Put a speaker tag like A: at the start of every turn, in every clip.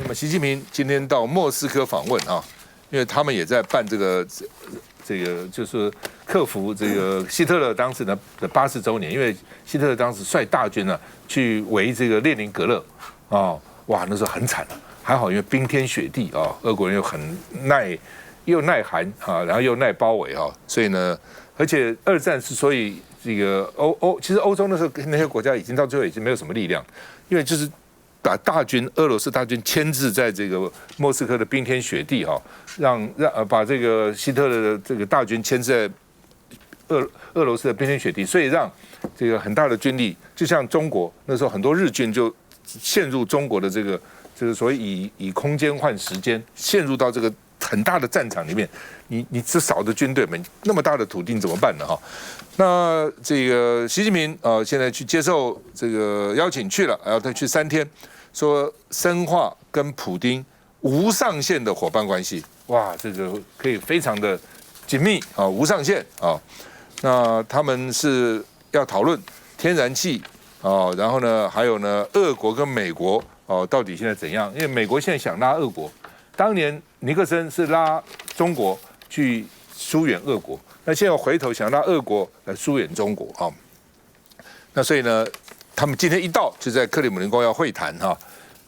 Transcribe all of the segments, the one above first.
A: 那么习近平今天到莫斯科访问啊，因为他们也在办这个就是克服这个希特勒当时的80周年，因为希特勒当时率大军呢去围这个列宁格勒啊，哇，那时候很惨，还好因为冰天雪地啊，俄国人又很又耐寒啊，然后又耐包围啊，所以呢，而且二战之所以这个其实欧洲那时候那些国家已经到最后已经没有什么力量，因为就是把俄罗斯大军牵制在这个莫斯科的冰天雪地哈，把这个希特勒的这个大军牵制在俄罗斯的冰天雪地，所以让这个很大的军力，就像中国那时候很多日军就陷入中国的这个所谓以空间换时间，陷入到这个很大的战场里面，你这少的军队们那么大的土地怎么办呢？哈，那这个习近平现在去接受这个邀请去了，然后他去3天，说深化跟普丁无上限的伙伴关系，哇，这个可以非常的紧密啊，无上限啊。那他们是要讨论天然气啊，然后呢，还有呢，俄国跟美国到底现在怎样？因为美国现在想拉俄国，当年尼克森是拉中国去疏远俄国，那现在回头想拉俄国来疏远中国啊。那所以呢，他们今天一到就在克里姆林宫要会谈哈。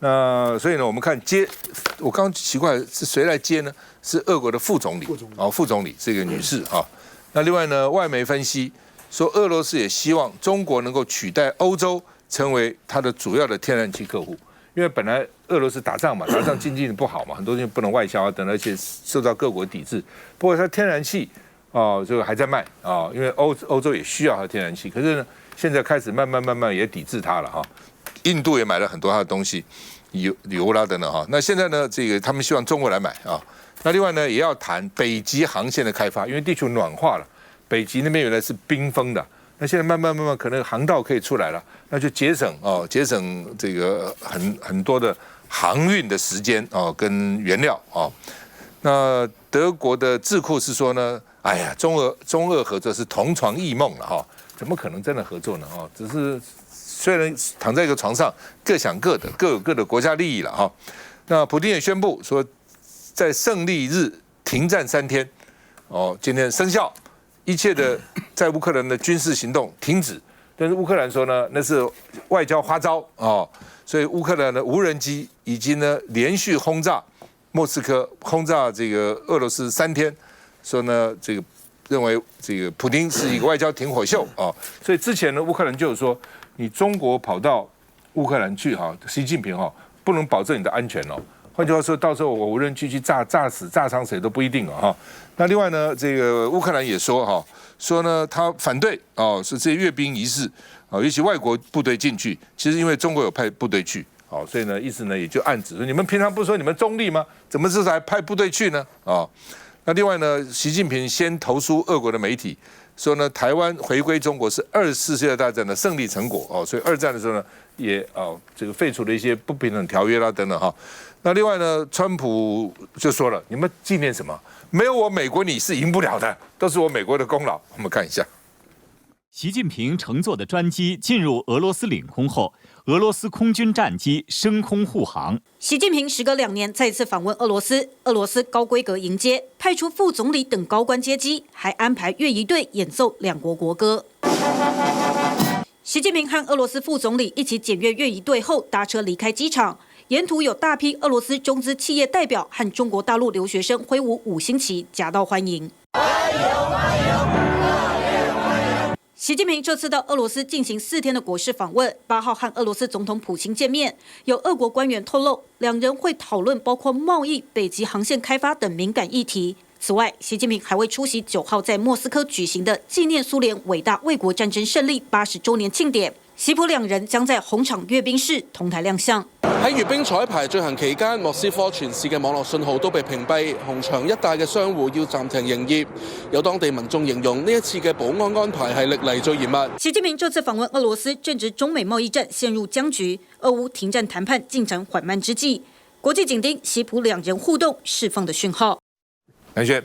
A: 那所以呢，我们看我刚刚奇怪是谁来接呢？是俄国的副总理副总理这个女士哈。那另外呢，外媒分析说，俄罗斯也希望中国能够取代欧洲成为它的主要的天然气客户，因为本来俄罗斯打仗嘛，打仗经济不好嘛，很多东西不能外销啊等，而且受到各国抵制。不过它天然气这个还在卖因为欧洲也需要它的天然气，可是呢，现在开始慢慢也抵制它了哈。印度也买了很多它的东西，油啦等等哈。那现在呢，这个他们希望中国来买啊。那另外呢，也要谈北极航线的开发，因为地球暖化了，北极那边原来是冰封的，那现在慢慢可能航道可以出来了，那就节省这个很多的航运的时间跟原料那德国的智库是说呢，哎呀，中俄合作是同床异梦了哈，怎么可能真的合作呢只是虽然躺在一个床上，各想各的，各有各的国家利益了哈。那普丁也宣布说，在胜利日停战3天，今天生效，一切的在乌克兰的军事行动停止。但是乌克兰说呢，那是外交花招所以乌克兰的无人机已经呢连续轰炸莫斯科，轰炸这个俄罗斯3天，说呢这个认为这个普丁是一个外交停火秀所以之前呢乌克兰就有说，你中国跑到乌克兰去习近平不能保证你的安全换句话说，到时候我无人机去炸死、炸伤谁都不一定那另外呢，这个乌克兰也说呢，他反对是这些阅兵仪式尤其外国部队进去，其实因为中国有派部队去所以呢，意思呢也就暗指说，你们平常不是说你们中立吗？怎么这次还派部队去呢？那另外呢，习近平先投诉俄国的媒体，说呢，台湾回归中国是24世界大战的胜利成果所以二战的时候呢，也这个废除了一些不平等条约啦等等那另外呢，川普就说了，你们纪念什么？没有我美国你是赢不了的，都是我美国的功劳。我们看一下，
B: 习近平乘坐的专机进入俄罗斯领空后，俄罗斯空军战机升空护航。
C: 习近平时隔2年再次访问俄罗斯，俄罗斯高规格迎接，派出副总理等高官接机，还安排乐仪队演奏两国国歌。习近平和俄罗斯副总理一起检阅乐仪队后，搭车离开机场。沿途有大批俄罗斯中资企业代表和中国大陆留学生挥舞5星旗，夹道欢迎。习近平这次到俄罗斯进行4天的国事访问，8号和俄罗斯总统普京见面。有俄国官员透露，两人会讨论包括贸易、北极航线开发等敏感议题。此外，习近平还会出席9号在莫斯科举行的纪念苏联伟大卫国战争胜利80周年庆典。习普兩人將在紅場閱兵式同台亮相。
D: 喺閱兵彩排進行期間，莫斯科全市嘅網絡信號都被屏蔽，紅場一帶嘅商戶要暫停營業。有當地民眾形容呢一次嘅保安安排係歷嚟最嚴密。
C: 習近平這次訪問俄羅斯，正值中美貿易戰陷入僵局，俄烏停戰談判進程緩慢之際，國際緊盯習普兩人互動釋放的訊號。
A: 南軒。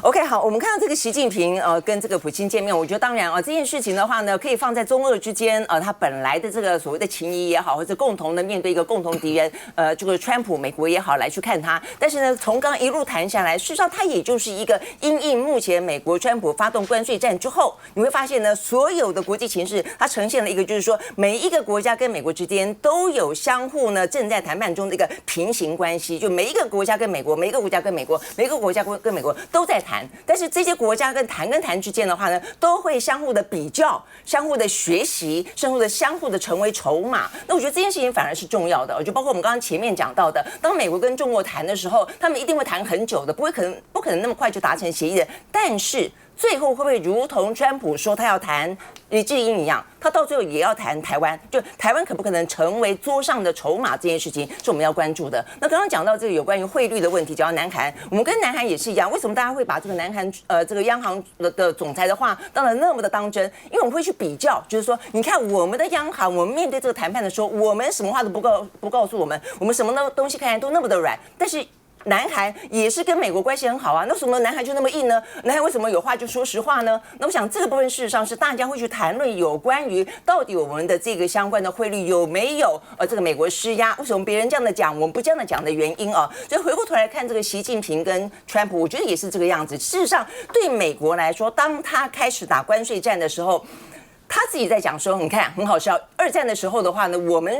E: OK， 好，我们看到这个习近平跟这个普京见面，我觉得当然这件事情的话呢，可以放在中俄之间他本来的这个所谓的情谊也好，或者共同的面对一个共同敌人这个川普美国也好来去看他。但是呢，从刚一路谈下来，事实上它也就是一个因应目前美国川普发动关税战之后，你会发现呢，所有的国际情势它呈现了一个就是说每一个国家跟美国之间都有相互呢正在谈判中的一个平行关系，就每一个国家跟美国，每一个国家跟美国，每一个国家跟美国都在谈。但是这些国家跟谈之间的话呢，都会相互的比较、相互的学习，相互的成为筹码。那我觉得这件事情反而是重要的。就包括我们刚刚前面讲到的，当美国跟中国谈的时候，他们一定会谈很久的，不可能那么快就达成协议的。但是最后会不会如同川普说他要谈李智英一样，他到最后也要谈台湾？就台湾可不可能成为桌上的筹码这件事情，是我们要关注的。那刚刚讲到这个有关于汇率的问题，讲到南韩，我们跟南韩也是一样，为什么大家会把这个南韩这个央行的总裁的话当得那么的当真？因为我们会去比较，就是说，你看我们的央行，我们面对这个谈判的时候，我们什么话都不告诉我们什么东西看起来都那么的软，但是南韩也是跟美国关系很好啊，那为什么南韩就那么硬呢？南韩为什么有话就说实话呢？那我想这个部分事实上是大家会去谈论有关于到底我们的这个相关的汇率有没有这个美国施压？为什么别人这样的讲，我们不这样的讲的原因啊？所以回过头来看这个习近平跟川普，我觉得也是这个样子。事实上，对美国来说，当他开始打关税战的时候，他自己在讲说，你看很好笑。二战的时候的话呢，我们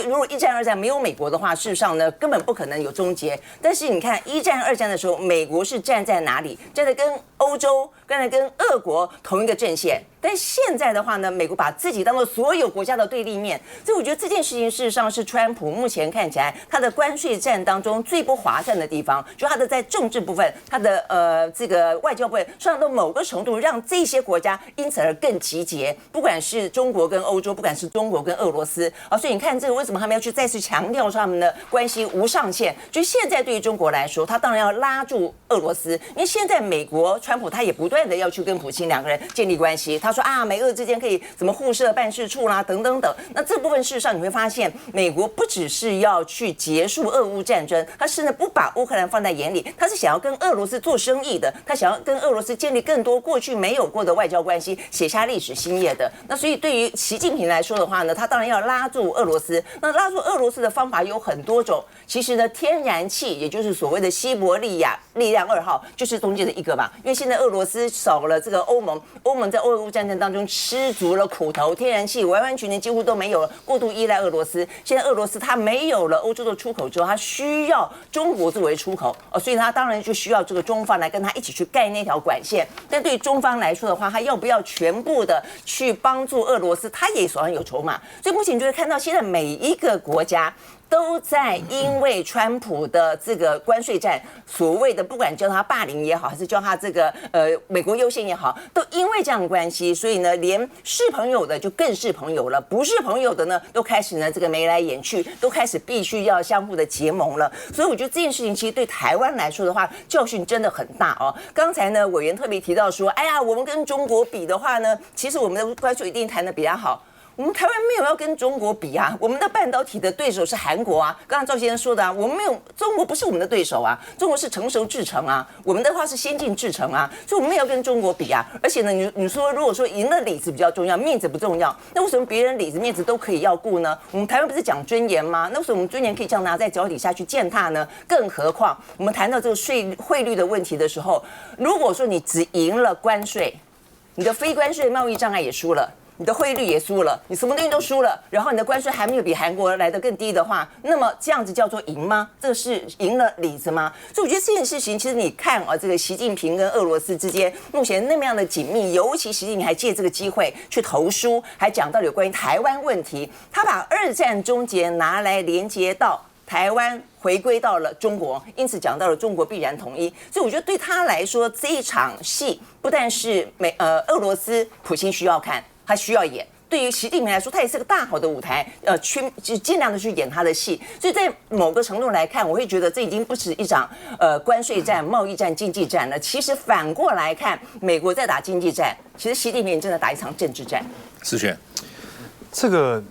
E: 如果一战、二战没有美国的话，事实上呢根本不可能有终结。但是你看一战、二战的时候，美国是站在哪里？站在跟欧洲、跟俄国同一个阵线。但现在的话呢，美国把自己当做所有国家的对立面，所以我觉得这件事情事实上是川普目前看起来他的关税战当中最不划算的地方，就他的在政治部分，他的这个外交部分，上到某个程度让这些国家因此而更集结，不管是中国跟欧洲，不管是中国跟俄罗斯所以你看这个为什么他们要去再次强调说他们的关系无上限？就现在对于中国来说，他当然要拉住俄罗斯，因为现在美国川普他也不断的要去跟普京两个人建立关系，他说美俄之间可以怎么互设办事处啦，等等等。那这部分事实上你会发现，美国不只是要去结束俄乌战争，他甚至不把乌克兰放在眼里，他是想要跟俄罗斯做生意的，他想要跟俄罗斯建立更多过去没有过的外交关系，写下历史新页的。那所以对于习近平来说的话呢，他当然要拉住俄罗斯。那拉住俄罗斯的方法有很多种，其实呢，天然气也就是所谓的西伯利亚力量2号，就是中间的一个嘛。因为现在俄罗斯少了这个欧盟，欧盟在俄乌战争当中吃足了苦头，天然气完完全全几乎都没有了，过度依赖俄罗斯。现在俄罗斯它没有了欧洲的出口之后，它需要中国作为出口所以它当然就需要这个中方来跟它一起去盖那条管线。但对于中方来说的话，它要不要全部的去帮助俄罗斯，它也手上有筹码。所以目前就会看到现在每一个国家都在因为川普的这个关税战，所谓的不管叫他霸凌也好，还是叫他这个美国优先也好，都因为这样的关系，所以呢，连是朋友的就更是朋友了，不是朋友的呢，都开始呢这个眉来眼去，都开始必须要相互的结盟了。所以我觉得这件事情其实对台湾来说的话，教训真的很大刚才呢，委员特别提到说，哎呀，我们跟中国比的话呢，其实我们的关税一定谈得比较好。我们台湾没有要跟中国比啊，我们的半导体的对手是韩国啊。刚刚赵先生说的我们没有，中国不是我们的对手啊，中国是成熟制程啊，我们的话是先进制程啊，所以我们没有跟中国比啊。而且呢，你说如果说赢了里子比较重要，面子不重要，那为什么别人里子面子都可以要顾呢？我们台湾不是讲尊严吗？那为什么我们尊严可以这样拿在脚底下去践踏呢？更何况我们谈到这个汇率的问题的时候，如果说你只赢了关税，你的非关税贸易障碍也输了。你的汇率也输了，你什么东西都输了，然后你的关税还没有比韩国来得更低的话，那么这样子叫做赢吗？这个是赢了里子吗？所以我觉得这件事情，其实你看这个习近平跟俄罗斯之间目前那么样的紧密，尤其习近平还借这个机会去投书，还讲到有关于台湾问题，他把二战终结拿来连接到台湾回归到了中国，因此讲到了中国必然统一。所以我觉得对他来说，这一场戏不但是俄罗斯普京需要看，他需要演。对于习近平来说，他也是个大好的舞台，就尽量的去演他的戏。所以在某个程度来看，我会觉得这已经不是一场关税战、贸易战、经济战了。其实反过来看，美国在打经济战，其实习近平真的打一场政治战。
A: 思璇，
F: 这个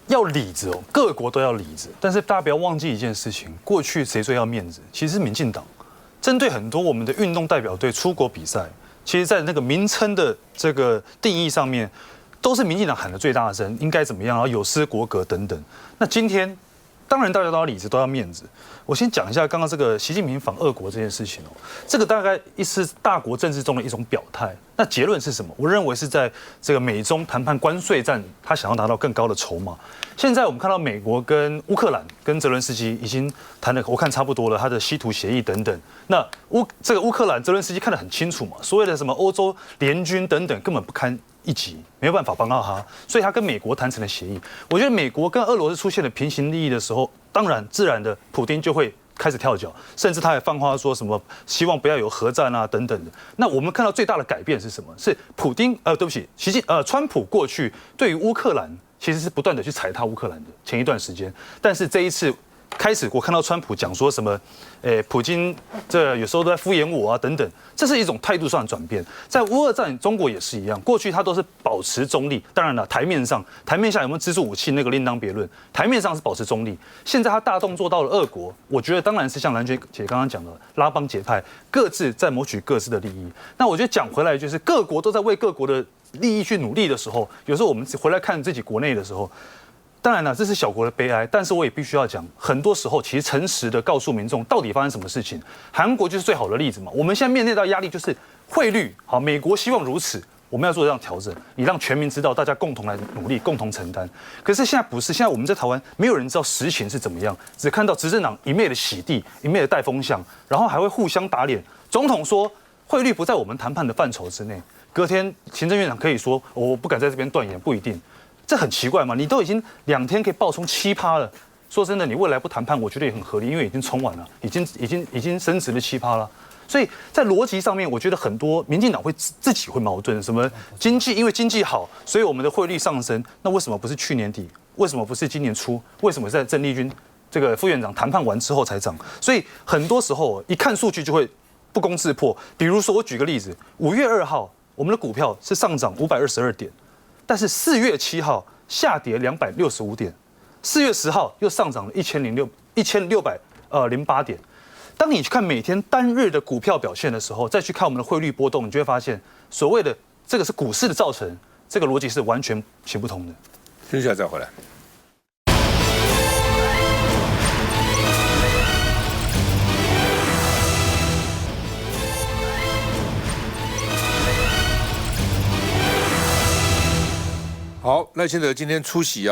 F: 要里子各国都要里子，但是大家不要忘记一件事情：过去谁最要面子？其实是民进党。针对很多我们的运动代表队出国比赛，其实在那个名称的这个定义上面，都是民进党喊的最大声，应该怎么样，然后有失国格等等。那今天，当然大家都要理智，都要面子。我先讲一下刚刚这个习近平访俄国这件事情哦，这个大概是大国政治中的一种表态。那结论是什么？我认为是在这个美中谈判关税战，他想要拿到更高的筹码。现在我们看到美国跟乌克兰跟泽伦斯基已经谈的，我看差不多了，他的稀土协议等等。那这个乌克兰泽伦斯基看得很清楚嘛，所谓的什么欧洲联军等等根本不堪一击，没有办法帮到他，所以他跟美国谈成了协议。我觉得美国跟俄罗斯出现了平行利益的时候，当然自然的普丁就会开始跳脚，甚至他还放话说什么希望不要有核战啊等等的。那我们看到最大的改变是什么？是普丁对不起，川普过去对于乌克兰其实是不断的去踩踏乌克兰的前一段时间，但是这一次开始我看到川普讲说什么，普京这有时候都在敷衍我啊等等，这是一种态度上的转变。在乌俄战，中国也是一样，过去他都是保持中立，当然了，台面下有没有支持武器那个另当别论，台面上是保持中立。现在他大动作到了俄国，我觉得当然是像兰娟姐刚刚讲的，拉帮结派，各自在谋取各自的利益。那我觉得讲回来，就是各国都在为各国的利益去努力的时候，有时候我们回来看自己国内的时候。当然了，这是小国的悲哀，但是我也必须要讲，很多时候其实诚实的告诉民众到底发生什么事情。韩国就是最好的例子嘛。我们现在面对到压力就是汇率，好，美国希望如此，我们要做这样调整，你让全民知道，大家共同来努力，共同承担。可是现在不是，现在我们在台湾没有人知道实情是怎么样，只看到执政党一昧的洗地，一昧的带风向，然后还会互相打脸。总统说汇率不在我们谈判的范畴之内，隔天行政院长可以说我不敢在这边断言，不一定。这很奇怪嘛？你都已经2天可以爆冲7%了，说真的，你未来不谈判，我觉得也很合理，因为已经冲完了，已经升值了7%了。所以在逻辑上面，我觉得很多民进党会自己会矛盾，什么因为经济好，所以我们的汇率上升，那为什么不是去年底？为什么不是今年初？为什么在郑丽君这个副院长谈判完之后才涨？所以很多时候一看数据就会不攻自破。比如说，我举个例子，5月2号我们的股票是上涨522点。但是4月7号下跌265点，4月10号又上涨了1608点。当你去看每天单日的股票表现的时候，再去看我们的汇率波动，你就会发现，所谓的这个是股市的造成，这个逻辑是完全行不通的。
A: 接下来再回来。好，赖清德今天出席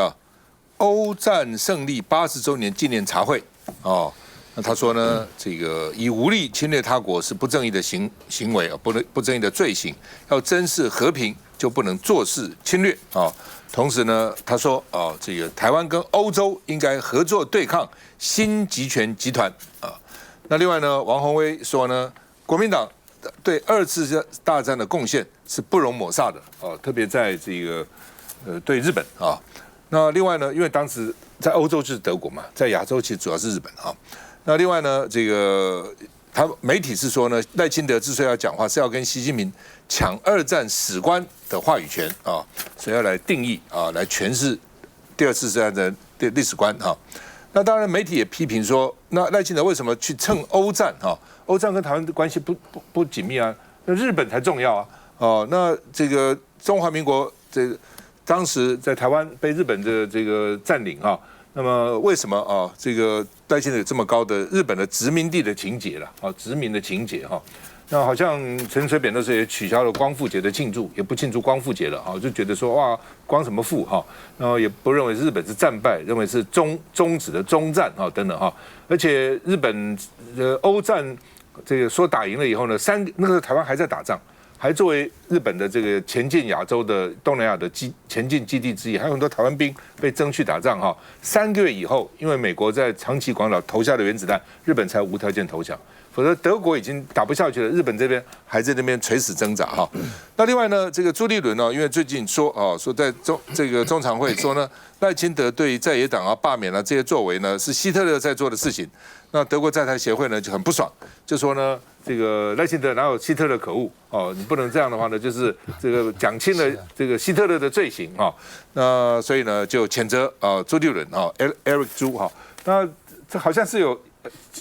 A: 欧战胜利80周年纪念茶会哦。那他说呢，这个以武力侵略他国是不正义的行为啊，不正义的罪行，要珍视和平，就不能坐视侵略啊。同时呢，他说这个台湾跟欧洲应该合作对抗新集权集团啊。那另外呢，王宏威说呢，国民党对2次大战的贡献是不容抹煞的啊，特别在这个。对日本啊，那另外呢，因为当时在欧洲就是德国嘛，在亚洲其实主要是日本啊。那另外呢，这个媒体是说呢，赖清德之所以要讲话，是要跟习近平抢2战史观的话语权啊，所以要来定义啊，来诠释第2次战争的历史观啊。那当然，媒体也批评说，那赖清德为什么去蹭欧战啊？欧战跟台湾的关系不紧密啊，那日本才重要啊。哦，那这个中华民国这个。当时在台湾被日本的这个占领啊，那么为什么这个赖清德有这么高的日本的殖民地的情节了啊？殖民的情节哈，那好像陈水扁那时候也取消了光复节的庆祝，也不庆祝光复节了啊，就觉得说哇，光什么复哈，然后也不认为日本是战败，认为是终止的终战啊等等哈，而且日本欧战这个说打赢了以后呢，那个时候台湾还在打仗。还作为日本的这个前进亚洲的东南亚的前进基地之一，还有很多台湾兵被征去打仗哈。3个月以后，因为美国在长崎广岛投下的原子弹，日本才无条件投降，否则德国已经打不下去了，日本这边还在那边垂死挣扎哈。那另外呢，这个朱立伦呢，因为最近说在这个中常会说呢，赖清德对在野党罢免这些作为呢，是希特勒在做的事情。那德国在台协会呢就很不爽，就说呢。这个赖清德哪有希特勒可恶哦？你不能这样的话呢，就是这个讲清了这个希特勒的罪行啊。那所以呢，就谴责朱立伦Eric 朱哈。那这好像是有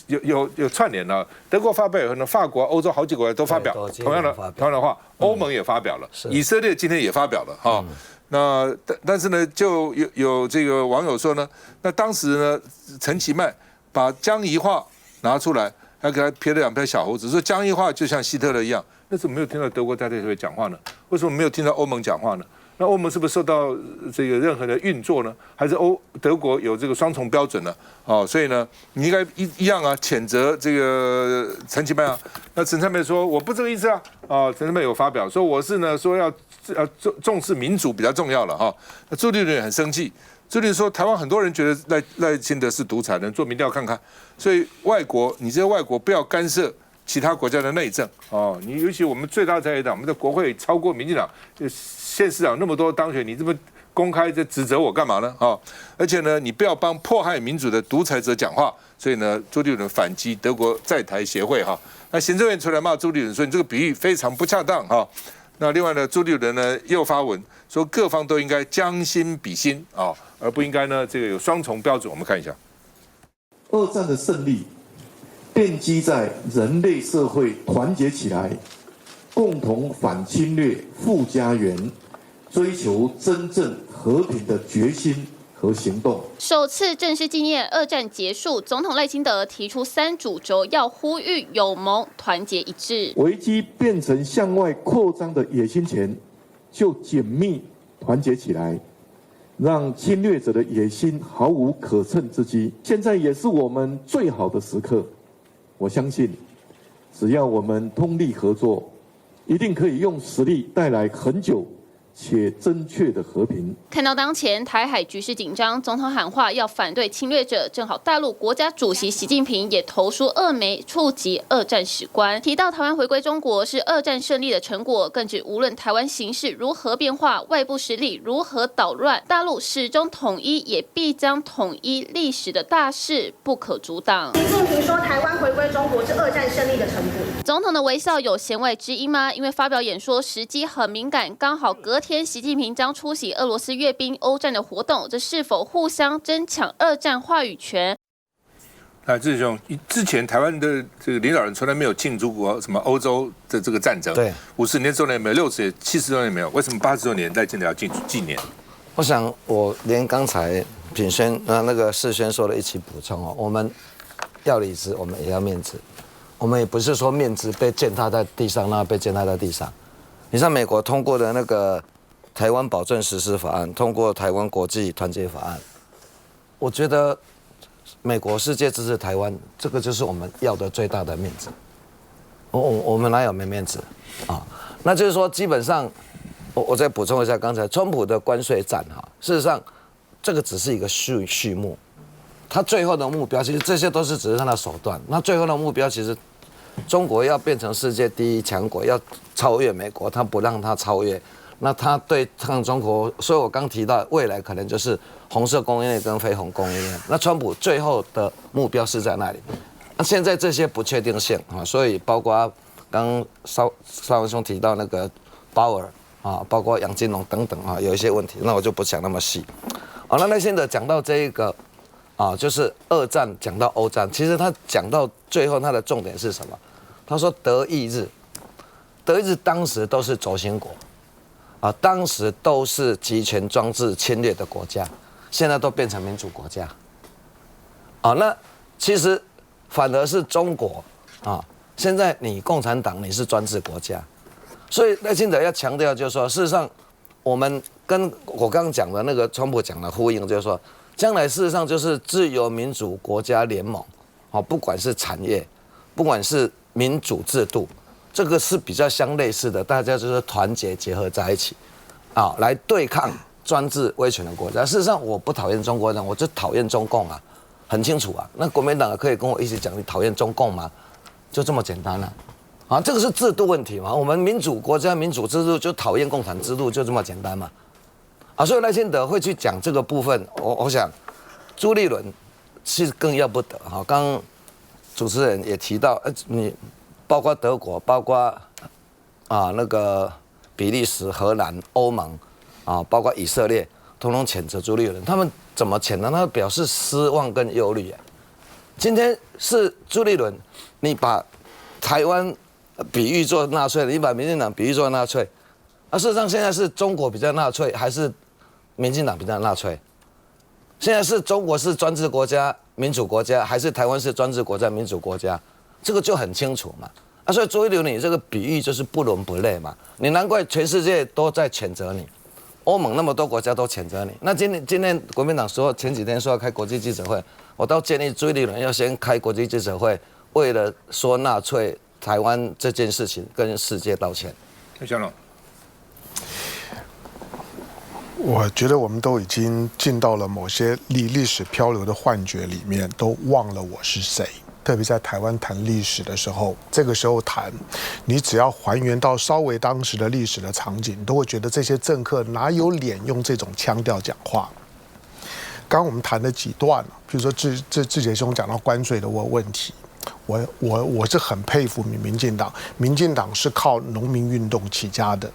A: 有串联了，德国发表以后呢，法国、欧洲好几个国家都发表同样的话，欧盟也发表了，以色列今天也发表了哈。那但是呢，就有这个网友说呢，那当时呢，陈其迈把江宜桦拿出来，还给他撇了2撇小胡子，说江宜桦就像希特勒一样。那怎么没有听到德国在这里讲话呢？为什么没有听到欧盟讲话呢？那欧盟是不是受到这个任何的运作呢？还是德国有这个双重标准呢？所以呢，你应该一样啊，谴责这个陈其迈啊。那陈其迈说我不这个意思啊。陈其迈有发表说我是呢说要重视民主比较重要了哈。那朱立伦也很生气，朱立伦说台湾很多人觉得赖清德是独裁的，做民调看看。所以你这些外国不要干涉其他国家的内政你尤其我们最大在野党，我们的国会超过民进党，县市长那么多当选，你这么公开在指责我干嘛呢？而且呢，你不要帮迫害民主的独裁者讲话。所以呢，朱立伦反击德国在台协会那行政院出来骂朱立伦说你这个比喻非常不恰当那另外呢，朱立伦呢又发文说各方都应该将心比心而不应该呢这个有双重标准。我们看一下，
G: 二战的胜利奠基在人类社会团结起来，共同反侵略、复家园，追求真正和平的决心和行动。
H: 首次正式纪念二战结束，总统赖清德提出3主轴，要呼吁友盟团结一致。
G: 危机变成向外扩张的野心前，就紧密团结起来，让侵略者的野心毫无可乘之机。现在也是我们最好的时刻，我相信，只要我们通力合作，一定可以用实力带来很久且真确的和平。
H: 看到当前台海局势紧张，总统喊话要反对侵略者，正好大陆国家主席习近平也投书俄媒触及二战史观，提到台湾回归中国是二战胜利的成果，更指无论台湾形势如何变化，外部势力如何捣乱，大陆始终统一，也必将统一，历史的大势不可阻挡。
I: 习近平说台湾回归中国是二战胜利的成果。
H: 总统的微笑有弦外之音吗？因为发表演说时机很敏感，刚好隔天习近平将出席俄罗斯阅兵欧战的活动，这是否互相争抢二战话语权？
A: 志兄，之前台湾的这个领导人从来没有庆祝过什么欧洲的这个战争，
J: 对
A: ，50年周年没有，60年、70周年没有，为什么80周年赖清德要纪念？
J: 我想我连刚才品轩那个世轩说的一起补充我们要理智，我们也要面子。我们也不是说面子被践踏在地上，那被践踏在地上。你像美国通过的那个台湾保证实施法案，通过台湾国际团结法案，我觉得美国世界支持台湾，这个就是我们要的最大的面子。我们哪有没面子那就是说，基本上我再补充一下刚才川普的关税战事实上这个只是一个序幕，他最后的目标其实这些都是只是他的手段，那最后的目标其实。中国要变成世界第一强国，要超越美国，他不让他超越，那他对抗中国，所以我刚提到未来可能就是红色供应链跟非红供应链。那川普最后的目标是在那里，那现在这些不确定性所以包括刚邵文兄提到那个鲍尔包括杨金龙等等有一些问题，那我就不讲那么细。那赖清德讲到这一个。就是二战讲到欧战，其实他讲到最后，他的重点是什么？他说德意日当时都是轴心国，当时都是集权装置侵略的国家，现在都变成民主国家，那其实反而是中国现在你共产党你是专制国家，所以赖清德要强调就是说，事实上我们跟我刚刚讲的那个川普讲的呼应，就是说。将来事实上就是自由民主国家联盟，不管是产业，不管是民主制度，这个是比较相类似的，大家就是团结结合在一起，来对抗专制威权的国家。事实上，我不讨厌中国人，我就讨厌中共很清楚那国民党可以跟我一起讲，你讨厌中共吗？就这么简单这个是制度问题嘛。我们民主国家民主制度就讨厌共产制度，就这么简单嘛。所以赖清德会去讲这个部分，我想朱立伦是更要不得刚刚主持人也提到，你包括德国，包括那个比利时、荷兰、欧盟包括以色列，统统谴责朱立伦。他们怎么谴责？他表示失望跟忧虑。今天是朱立伦，你把台湾比喻做纳粹，你把民进党比喻做纳粹，事实上现在是中国比较纳粹，还是民进党比较纳粹？现在是中国是专制国家、民主国家，还是台湾是专制国家、民主国家？这个就很清楚嘛。所以朱立伦，你这个比喻就是不伦不类嘛。你难怪全世界都在谴责你，欧盟那么多国家都谴责你。那今天国民党说前几天说要开国际记者会，我倒建议朱立伦要先开国际记者会，为了说纳粹台湾这件事情跟世界道歉。
A: 香龙。
K: 我觉得我们都已经进到了某些历史漂流的幻觉里面，都忘了我是谁。特别在台湾谈历史的时候，这个时候谈，你只要还原到稍微当时的历史的场景，你都会觉得这些政客哪有脸用这种腔调讲话。刚刚我们谈了几段，比如说志杰兄讲到关税的问题，我是很佩服民进党，民进党是靠农民运动起家的。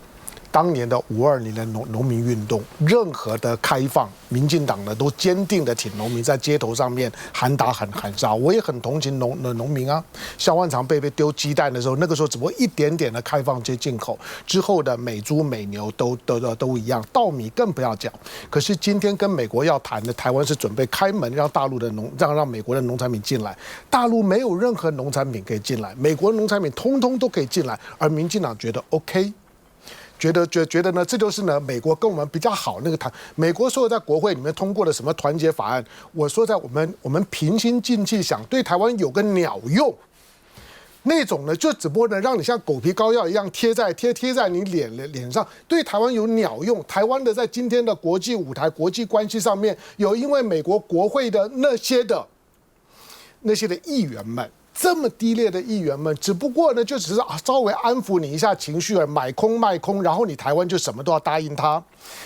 K: 当年的5.2年的农民运动，任何的开放，民进党呢都坚定的挺农民，在街头上面喊打喊杀。我也很同情农民啊。萧万长被丢鸡蛋的时候，那个时候只不过一点点的开放进口，之后的美猪美牛都一样，稻米更不要讲。可是今天跟美国要谈的，台湾是准备开门让大陆的让美国的农产品进来，大陆没有任何农产品可以进来，美国的农产品通通都可以进来，而民进党觉得 OK。觉得呢，这就是呢，美国跟我们比较好那个谈。美国所有在国会里面通过的什么团结法案，我说在我们平心静气想，对台湾有个鸟用。那种呢，就只不过呢，让你像狗皮膏药一样贴在你脸上，对台湾有鸟用。台湾的在今天的国际舞台、国际关系上面，有因为美国国会的那些的议员们。这么低劣的议员们，只不过呢，就只是稍微安抚你一下情绪而买空卖空，然后你台湾就什么都要答应他，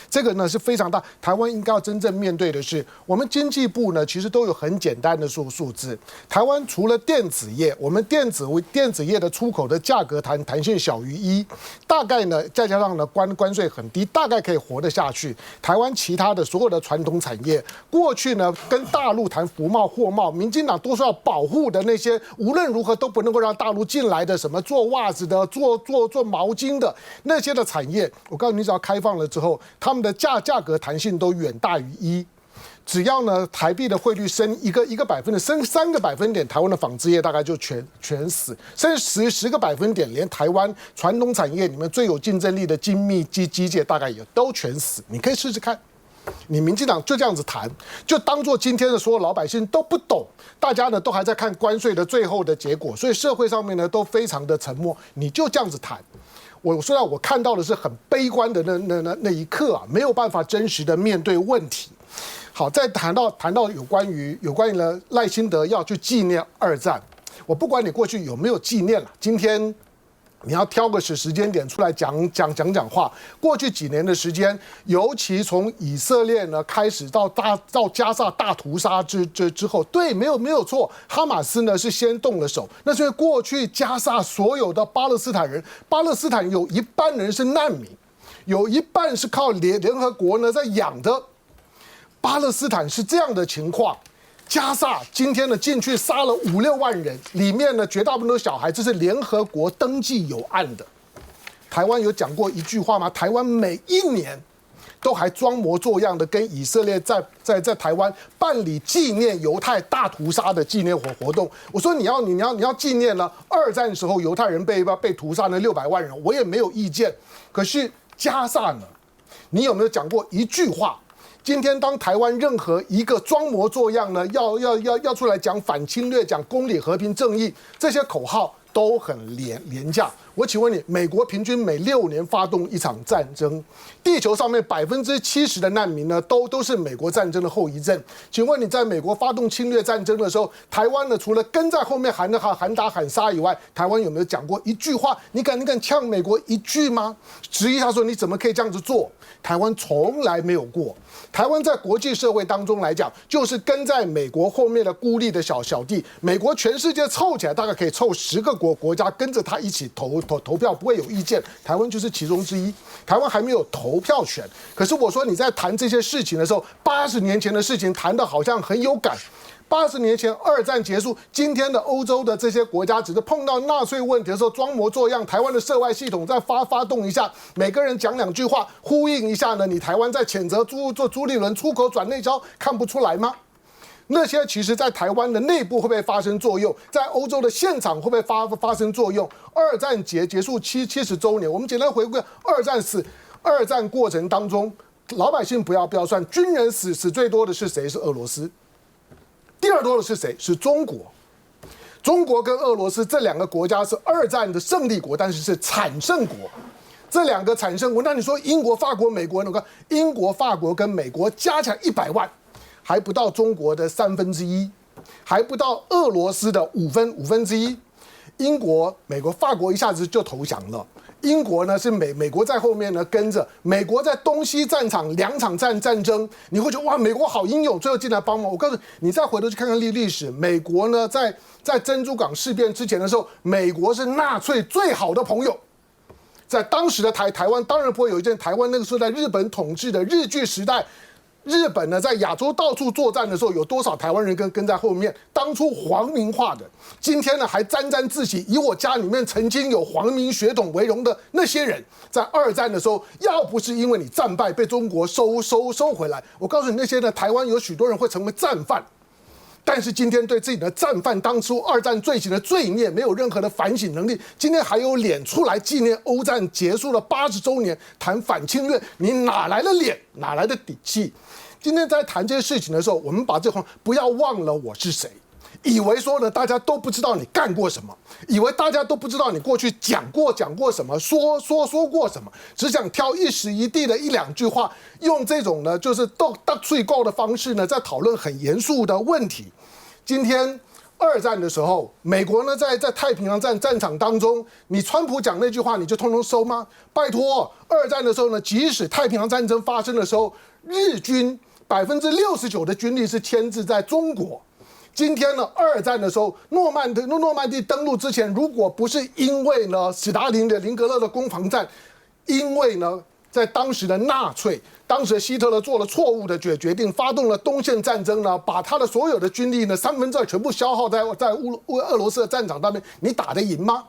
K: 这个呢是非常大。台湾应该要真正面对的是，我们经济部呢其实都有很简单的数字。台湾除了电子业，我们电子业的出口的价格弹性小于1，大概呢再加上呢关税很低，大概可以活得下去。台湾其他的所有的传统产业，过去呢跟大陆谈服贸货贸，民进党都是要保护的那些。无论如何都不能够让大陆进来的什么做袜子的、做毛巾的那些的产业，我告诉你，只要开放了之后，他们的价格弹性都远大于1。只要呢台币的汇率升1个百分点，升3个百分点，台湾的纺织业大概就全死，升10个百分点，连台湾传统产业里面最有竞争力的精密机械大概也都全死。你可以试试看。你民进党就这样子谈，就当做今天的所有老百姓都不懂，大家呢都还在看关税的最后的结果，所以社会上面呢都非常的沉默。你就这样子谈，我虽然我看到的是很悲观的那一刻啊，没有办法真实的面对问题。好，再谈到有关于呢赖清德要去纪念2战，我不管你过去有没有纪念了，今天。你要挑个时间点出来讲话。过去几年的时间，尤其从以色列呢开始到加萨大屠杀之后，对，没有错，哈马斯呢是先动了手。那是因为过去加萨所有的巴勒斯坦人，巴勒斯坦有一半人是难民，有一半是靠联合国呢在养的。巴勒斯坦是这样的情况。加萨今天呢进去杀了5-6万人，里面呢绝大部分都是小孩，这是联合国登记有案的。台湾有讲过一句话吗？台湾每一年都还装模作样的跟以色列在台湾办理纪念犹太大屠杀的纪念活动。我说你要纪念了2战时候犹太人被屠杀的600万人，我也没有意见。可是加萨呢，你有没有讲过一句话？今天当台湾任何一个装模作样呢，要出来讲反侵略、讲公理、和平、正义这些口号都很廉价。我请问你，美国平均每6年发动一场战争，地球上面70%的难民呢，都是美国战争的后遗症。请问你在美国发动侵略战争的时候，台湾呢除了跟在后面喊打喊杀以外，台湾有没有讲过一句话？你敢呛美国一句吗？质疑他说你怎么可以这样子做？台湾从来没有过。台湾在国际社会当中来讲，就是跟在美国后面的孤立的小弟。美国全世界凑起来大概可以凑10个国家跟着他一起投票，不会有意见。台湾就是其中之一。台湾还没有投票权，可是我说你在谈这些事情的时候，80年前的事情谈得好像很有感。80年前二战结束，今天的欧洲的这些国家只是碰到纳粹问题的时候装模作样，台湾的涉外系统再发动一下，每个人讲2句话，呼应一下呢，你台湾在谴责朱立伦出口转内销，看不出来吗？那些其实在台湾的内部会不会发生作用？在欧洲的现场会不会发生作用？二战结束70周年，我们简单回顾二战过程当中，老百姓不要算，军人死最多的是谁？是俄罗斯。第二多的是谁？是中国。中国跟俄罗斯这2个国家是二战的胜利国，但是是惨胜国。这2个惨胜国，那你说英国、法国、美国呢？英国、法国跟美国加起来100万。还不到中国的1/3，还不到俄罗斯的1/5。英国、美国、法国一下子就投降了。英国呢是美国在后面呢跟着，美国在东西战场2场战争，你会觉得哇，美国好英勇，最后进来帮忙。我告诉你，你再回头去看看历史，美国呢在珍珠港事变之前的时候，美国是纳粹最好的朋友。在当时的台湾，当然不会有一件台湾那个时候在日本统治的日据时代。日本呢，在亚洲到处作战的时候，有多少台湾人跟在后面？当初皇民化的，今天呢还沾自喜，以我家里面曾经有皇民血统为荣的那些人，在二战的时候，要不是因为你战败被中国收回来，我告诉你，那些呢台湾有许多人会成为战犯。但是今天对自己的战犯当初二战罪行的罪孽没有任何的反省能力，今天还有脸出来纪念欧战结束了80周年，谈反侵略，你哪来的脸，哪来的底气？今天在谈这些事情的时候，我们把这话不要忘了我是谁，以为说呢大家都不知道你干过什么，以为大家都不知道你过去讲过什么，说过什么，只想挑一时一地的1-2句话，用这种呢就是斗最高的方式呢在讨论很严肃的问题。今天二战的时候，美国呢在太平洋战场当中，你川普讲那句话你就通通收吗？拜托，二战的时候呢，即使太平洋战争发生的时候，日军69%的军力是牵制在中国。今天呢，二战的时候，诺曼底登陆之前，如果不是因为呢史达林的林格勒的攻防战，因为呢在当时的纳粹，当时希特勒做了错误的决定，发动了东线战争呢，把他的所有的军力呢2/3全部消耗在俄罗斯的战场上面，你打得赢吗？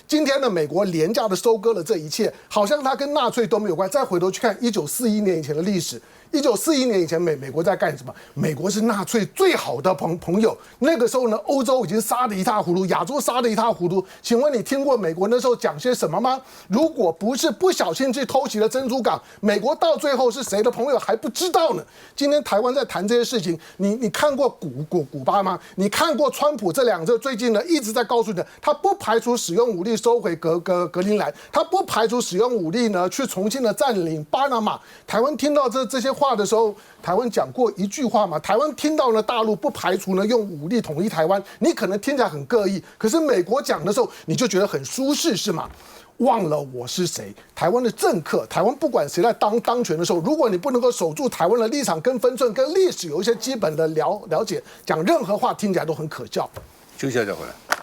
K: 今天呢，美国廉价的收割了这一切，好像它跟纳粹都没有关。再回头去看1941年以前的历史，1941年以前美国在干什么？美国是纳粹最好的朋友。那个时候呢，欧洲已经杀得一塌糊涂，亚洲杀得一塌糊涂。请问你听过美国那时候讲些什么吗？如果不是不小心去偷袭了珍珠港，美国到最后是谁的朋友还不知道呢。今天台湾在谈这些事情，你看过古巴吗？你看过川普这2周最近呢一直在告诉你，他不排除使用武力收回格陵兰，他不排除使用武力呢去重新的占领巴拿马。台湾听到这些话的时候，台湾讲过一句话嘛？台湾听到呢大陆不排除呢用武力统一台湾，你可能听起来很膈应，可是美国讲的时候你就觉得很舒适是吗？忘了我是谁？台湾的政客，台湾不管谁在当权的时候，如果你不能够守住台湾的立场跟分寸，跟历史有一些基本的了解，讲任何话听起来都很可笑。
A: 休息一下再回来。